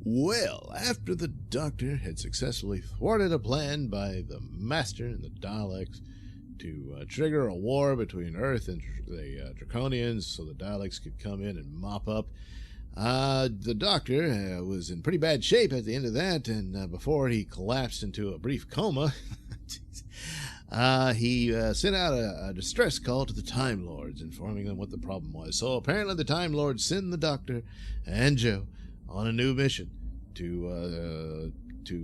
Well, after the Doctor had successfully thwarted a plan by the Master and the Daleks to trigger a war between Earth and the Draconians so the Daleks could come in and mop up, the Doctor was in pretty bad shape at the end of that, and before he collapsed into a brief coma, he sent out a distress call to the Time Lords, informing them what the problem was. So apparently the Time Lords send the Doctor and Joe on a new mission to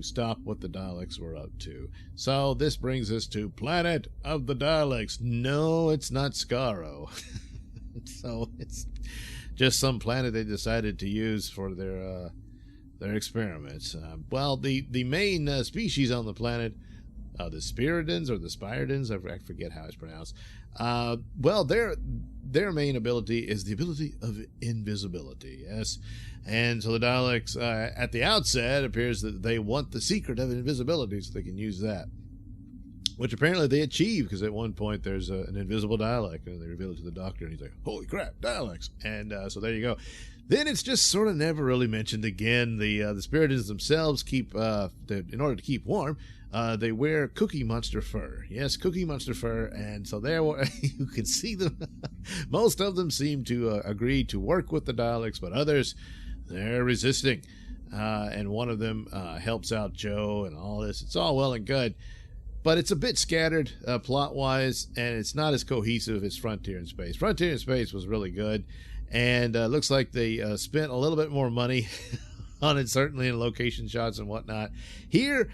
stop what the Daleks were up to. So this brings us to Planet of the Daleks. No, it's not Skaro. So it's just some planet they decided to use for their experiments. Well, the main species on the planet, the Spiridans or the Spiridans, I forget how it's pronounced. Well, their main ability is the ability of invisibility. Yes, and so the Daleks, at the outset, appears that they want the secret of invisibility so they can use that, which apparently they achieve, because at one point there's an invisible Dalek, and they reveal it to the Doctor, and he's like, "Holy crap, Daleks!" And so there you go. Then it's just sort of never really mentioned again. The Spiridans themselves keep, in order to keep warm, they wear Cookie Monster fur. Yes, Cookie Monster fur, and so there you can see them. Most of them seem to agree to work with the Daleks, but others, they're resisting. And one of them helps out Joe and all this. It's all well and good, but it's a bit scattered plot-wise, and it's not as cohesive as Frontier in Space. Frontier in Space was really good, and looks like they spent a little bit more money on it, certainly in location shots and whatnot. Here,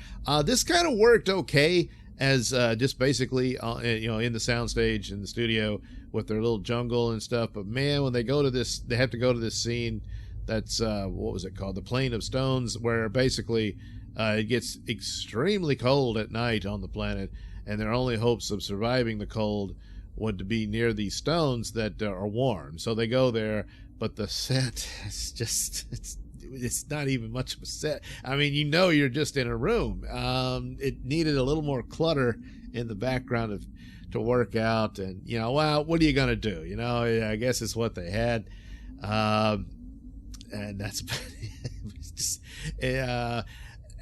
this kind of worked okay as just basically, in the soundstage in the studio with their little jungle and stuff. But man, when they go to this, they have to go to this scene that's what was it called? The Plain of Stones, where basically it gets extremely cold at night on the planet, and their only hopes of surviving the cold would be near these stones that are warm. So they go there, but the set is just, it's not even much of a set. I mean, you're just in a room. It needed a little more clutter in the background to work out, and well, what are you gonna do? I guess it's what they had, and that's it's just,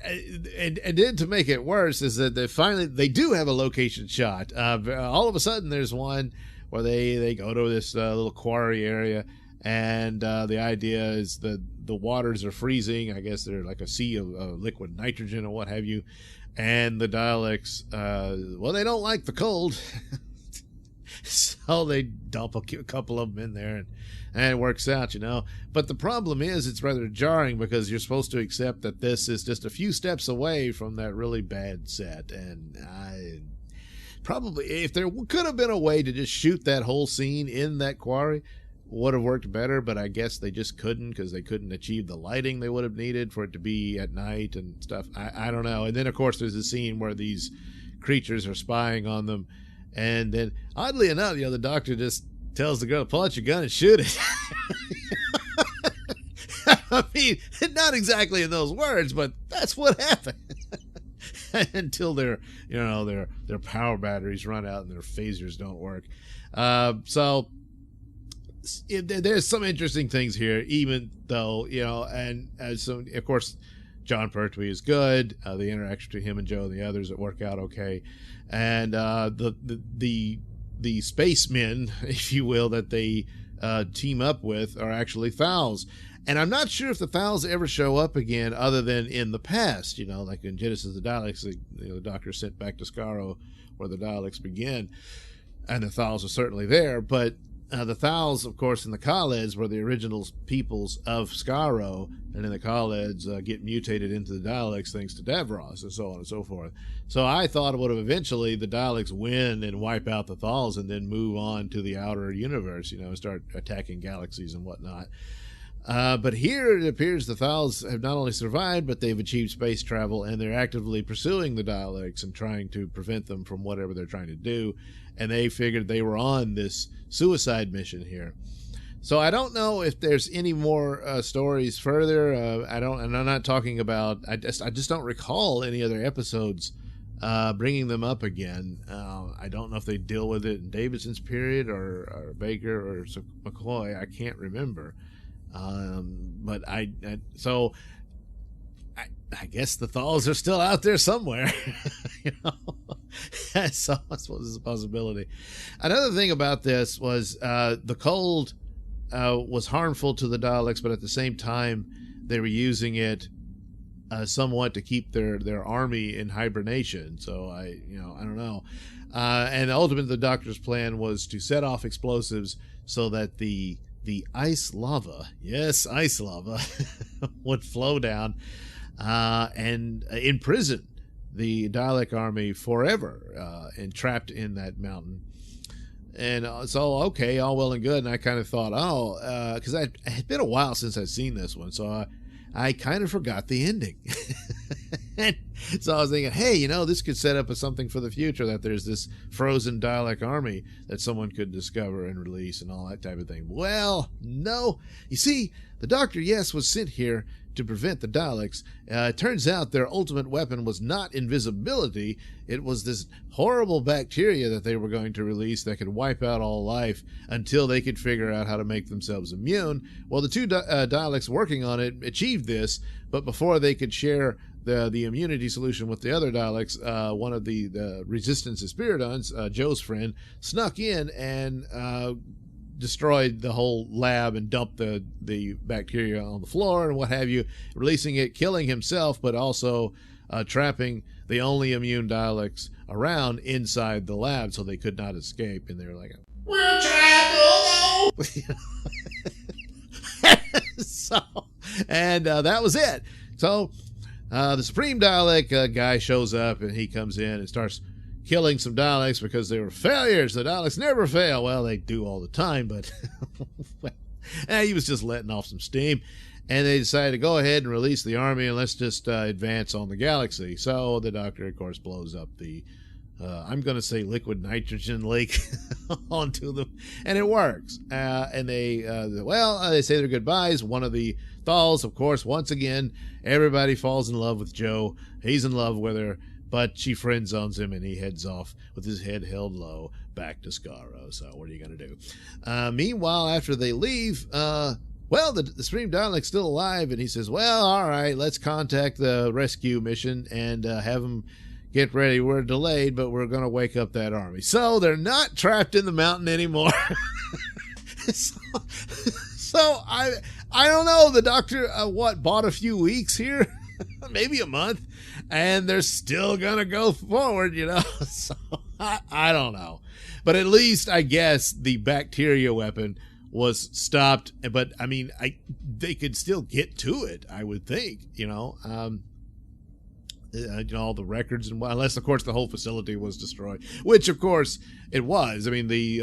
and then to make it worse is that they do have a location shot. All of a sudden there's one where they go to this little quarry area, and the idea is that the waters are freezing. I guess they're like a sea of liquid nitrogen or what have you, and the Daleks, well, they don't like the cold. So they dump a couple of them in there, and it works out, But the problem is, it's rather jarring, because you're supposed to accept that this is just a few steps away from that really bad set. And probably, if there could have been a way to just shoot that whole scene in that quarry, would have worked better, but I guess they just couldn't, because they couldn't achieve the lighting they would have needed for it to be at night and stuff. I don't know. And then, of course, there's a scene where these creatures are spying on them. And then, oddly enough, the Doctor just tells the girl, "Pull out your gun and shoot it." I mean, not exactly in those words, but that's what happened. Until their power batteries run out and their phasers don't work. So there's some interesting things here, even though, and so, of course, John Pertwee is good. The interaction between him and Joe and the others that work out okay. And the spacemen, if you will, that they team up with are actually Thals. And I'm not sure if the Thals ever show up again other than in the past, like in Genesis of the Daleks, the Doctor sent back to Skaro where the Daleks begin. And the Thals are certainly there, but the Thals, of course, in the Khaleds were the original peoples of Skaro, and then the Khaleds get mutated into the Daleks thanks to Davros, and so on and so forth. So I thought it would have eventually the Daleks win and wipe out the Thals and then move on to the outer universe, and start attacking galaxies and whatnot. But here it appears the Thals have not only survived, but they've achieved space travel, and they're actively pursuing the Daleks and trying to prevent them from whatever they're trying to do. And they figured they were on this suicide mission here. So I don't know if there's any more stories further. And I'm not talking about, I just don't recall any other episodes bringing them up again. I don't know if they deal with it in Davidson's period or Baker or McCoy. I can't remember. But so I guess the Thals are still out there somewhere. you know, so I suppose it's a possibility. Another thing about this was the cold was harmful to the Daleks, but at the same time, they were using it somewhat to keep their army in hibernation. So I don't know. And ultimately, the Doctor's plan was to set off explosives so that the ice lava, yes, ice lava, would flow down and imprison the Dalek army forever, entrapped in that mountain. And so, okay, all well and good. And I kind of thought, because it had been a while since I'd seen this one, so I kind of forgot the ending. So I was thinking, hey, this could set up something for the future, that there's this frozen Dalek army that someone could discover and release and all that type of thing. Well, no. You see, the Doctor, yes, was sent here to prevent the Daleks. It turns out their ultimate weapon was not invisibility. It was this horrible bacteria that they were going to release that could wipe out all life until they could figure out how to make themselves immune. Well, the two Daleks working on it achieved this, but before they could share the immunity solution with the other Daleks, one of the Resistance Spiridons, Joe's friend, snuck in and destroyed the whole lab and dumped the bacteria on the floor and what have you, releasing it, killing himself, but also trapping the only immune Daleks around inside the lab so they could not escape. And they were like, "We're trapped, oh no!" That was it. So the Supreme Dalek guy shows up, and he comes in and starts killing some Daleks because they were failures. The Daleks never fail. Well, they do all the time, but he was just letting off some steam. And they decided to go ahead and release the army, and let's just advance on the galaxy. So the Doctor, of course, blows up the, I'm going to say liquid nitrogen lake onto them, and it works. And they say their goodbyes. One of the Thals, of course, once again, everybody falls in love with Jo. He's in love with her, but she friend zones him, and he heads off with his head held low back to Skaro. So what are you going to do? Meanwhile, after they leave, the Supreme Dalek's still alive, and he says, well, all right, let's contact the rescue mission and have them get ready. We're delayed, but we're going to wake up that army. So they're not trapped in the mountain anymore. So I don't know. The Doctor, bought a few weeks here? Maybe a month. And they're still going to go forward, So I don't know. But at least, I guess, the bacteria weapon was stopped. But, I mean, they could still get to it, I would think, all the records, and unless, of course, the whole facility was destroyed, which, of course, it was. I mean, the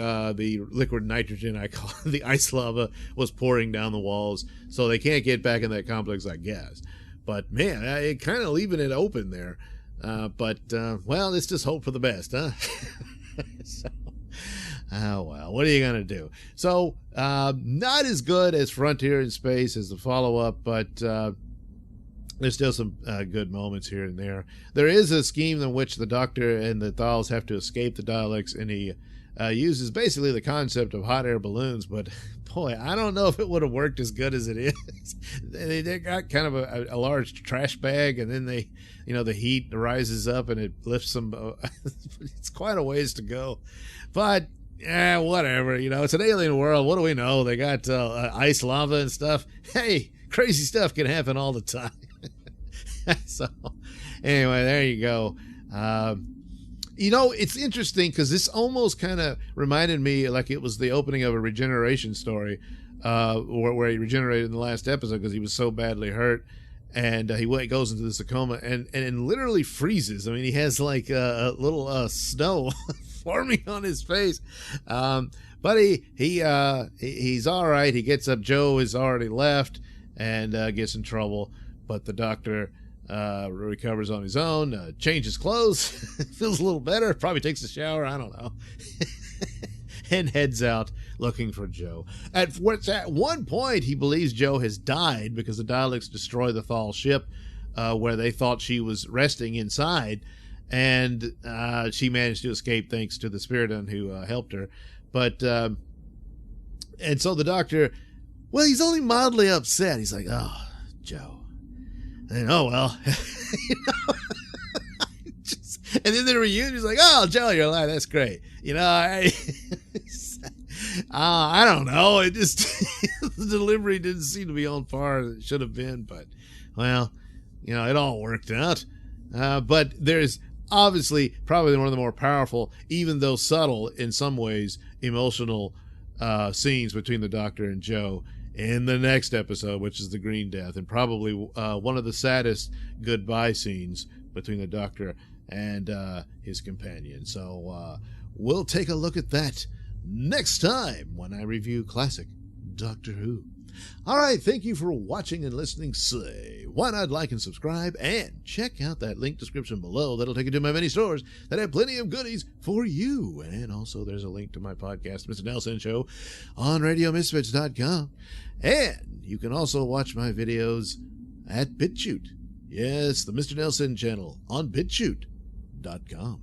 liquid nitrogen, I call it, the ice lava, was pouring down the walls, so they can't get back in that complex, I guess. But, man, it kind of leaving it open there. Let's just hope for the best, huh? What are you going to do? So, not as good as Frontier in Space as the follow-up, but there's still some good moments here and there. There is a scheme in which the Doctor and the Thals have to escape the Daleks, and he uses basically the concept of hot air balloons, but boy, I don't know if it would have worked as good as it is. They got kind of a large trash bag, and then the heat rises up and it lifts them. It's quite a ways to go, but whatever. It's an alien world. What do we know? They got ice lava and stuff. Hey, crazy stuff can happen all the time. So anyway, there you go. It's interesting because this almost kind of reminded me like it was the opening of a regeneration story, where he regenerated in the last episode because he was so badly hurt, and he goes into this coma and literally freezes. I mean, he has like a little snow forming on his face, but he's all right. He gets up. Joe is already left and gets in trouble, but the Doctor recovers on his own, changes clothes, feels a little better, probably takes a shower, I don't know, and heads out looking for Joe. At one point, he believes Joe has died because the Daleks destroy the Thal ship where they thought she was resting inside, and she managed to escape thanks to the Spiridon who helped her. But and so the Doctor, he's only mildly upset. He's like, oh, Joe, And oh well. You know? And then the reunion's like, oh, Joe, you're alive. That's great. You know, I don't know. It just, the delivery didn't seem to be on par as it should have been. But, well, you know, it all worked out. But there's obviously probably one of the more powerful, even though subtle in some ways, emotional scenes between the Doctor and Joe in the next episode, which is the Green Death, and probably one of the saddest goodbye scenes between the Doctor and his companion. So we'll take a look at that next time when I review classic Doctor Who. All right, thank you for watching and listening. Say, why not like and subscribe, and check out that link description below. That'll take you to my many stores that have plenty of goodies for you. And also there's a link to my podcast, Mr Nailsin Show, on RadioMisfits.com. And you can also watch my videos at BitChute. Yes, the Mr Nailsin channel on BitChute.com.